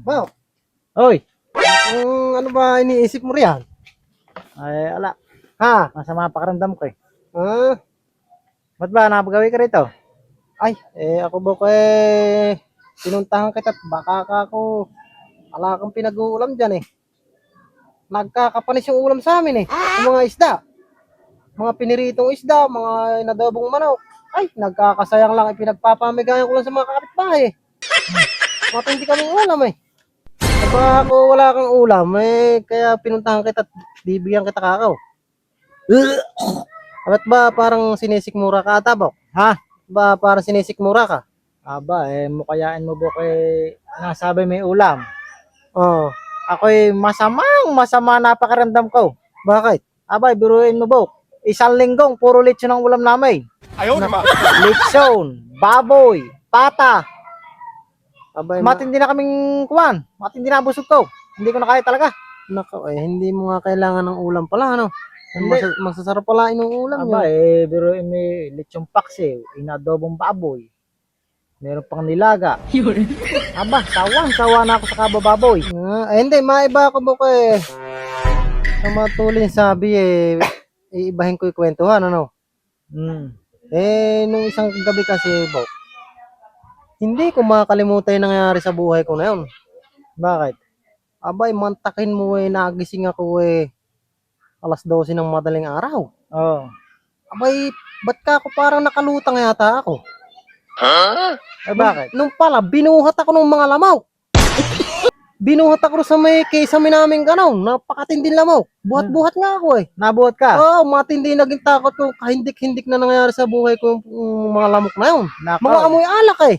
Wow, Oy, ano ba iniisip mo riyan? ay ala, Ha? masama pakiramdam ko eh. Ah, Ba't ba napagawi ka rito? ako ba kay pinuntahan kita at baka ka ako wala kang pinag-uulam dyan eh. Nagkakapanis yung ulam sa amin eh. Yung mga isda. Mga piniritong isda, mga inadobong manok. Ay, nagkakasayang lang. Pinagpapamigayan ko lang sa mga kapitbahay eh. Matindi kaming ulam eh. Baka ako wala kang ulam eh. Kaya pinuntahan kita at bibigyan kita kakao. Ba't ba parang sinisikmura ka ata ba? Ha? Ba parang sinisikmura ka? Aba, mukayain mo ba kay nasabi may ulam? Oo. Ako'y masama na pakiramdam ko. Bakit? Abay, biruin mo ba? Isang linggong, puro lechon ang ulam namin. Ayaw naman. Lechon, baboy, pata. Abay, Matindi na kaming kuwan. Matindi na ang busog ko. Hindi ko na kaya talaga. nako eh, hindi mo nga kailangan ng ulam pala, ano? Hindi. Masasarap pala yung ulam Aba, nyo. biruin mo lechon paksiw, inadobong baboy. Meron pang nilaga. Aba, sawa na ako sa kabababoy. Hindi, maiba ako buka eh. Sa matulin sabi eh, iibahin ko yung kwentuhan, ano? Hmm. Nung isang gabi kasi, Bok, hindi ko makakalimutan yung nangyari sa buhay ko na yun. Bakit? Abay, mantakin mo eh, nagising ako eh, alas 12 ng madaling araw. Oo. Abay, ba't ka ako parang nakalutang yata ako? Bakit? Nung pala, binuhat ako ng mga lamaw. Binuhat ako sa may kisame namin ganaw. Napakatinding lamaw. Buhat-buhat nga ako eh. Nabuhat ka? Oo, matindi naging takot ko. Kahindik-hindik na nangyari sa buhay ko yung mga lamok na yun. Nako. Mga amoy alak eh.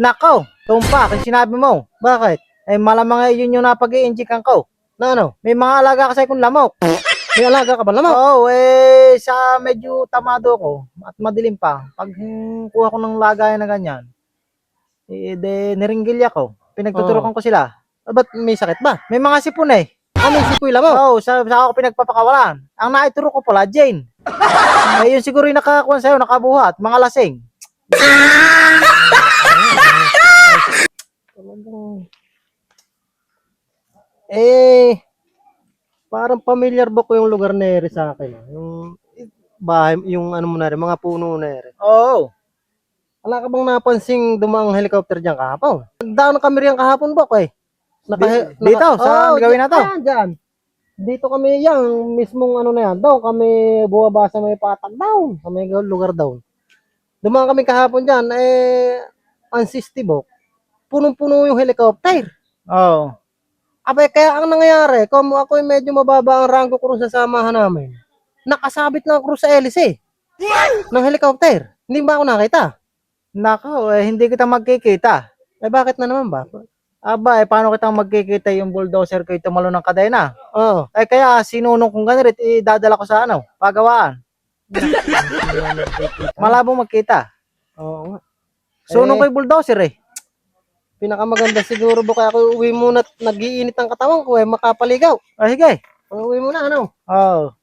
Nako. Tumpa, kung sinabi mo. Bakit? Malamang yun yung napag-i-injikan ko. Na ano? May mga alaga kasi kung lamok. May alaga ka ba lamok? Oo, sa medyo tamado ko at madilim pa. Pag kuha ko ng lagayan na ganyan, niringgilya ko. Pinagtuturukan ko sila. Ba't may sakit ba? May mga sipon eh. Ano yung sipoy lamok? Oo, sa ako pinagpapakawalan. Ang naituro ko pala, Jane. Yun siguro yung nakakuha sa'yo, nakabuhat. Mga lasing. Parang familiar ba ko yung lugar na ere sa akin? Yung bahay, yung ano mo na rin, mga puno na ere. Oo. Wala ka bang napansing dumaang helicopter dyan kahapon? Nagdaan kami riyan kahapon ba ko eh. Dito, sa gawin na to? Dyan. Dito kami yan, mismong ano na yan. Daw kami buwaba sa may patag daw. Sa may lugar daw. Dumaan kami kahapon dyan, ang sistibo, punong-puno yung helicopter. Oo. Abay, kaya ang nangyayari, kung ako medyo mababa ang rango ko rin sa samahan namin, nakasabit na ako sa hélice ng helicopter. Hindi ba ako nakita? Nako, hindi kita magkikita. Bakit na naman ba? Aba, paano kita magkikita yung bulldozer ko tumalo ng kadena? Oo. Kaya sinunong kong ganit, idadala ko sa pagawaan. Malabong magkita. Oo nga. Sunong ko yung bulldozer eh. Pinakamaganda siguro ba kaya ako uwi muna at nag-iinit ang katawan ko makapaligaw. Sige. Uwi muna, ano? Oo.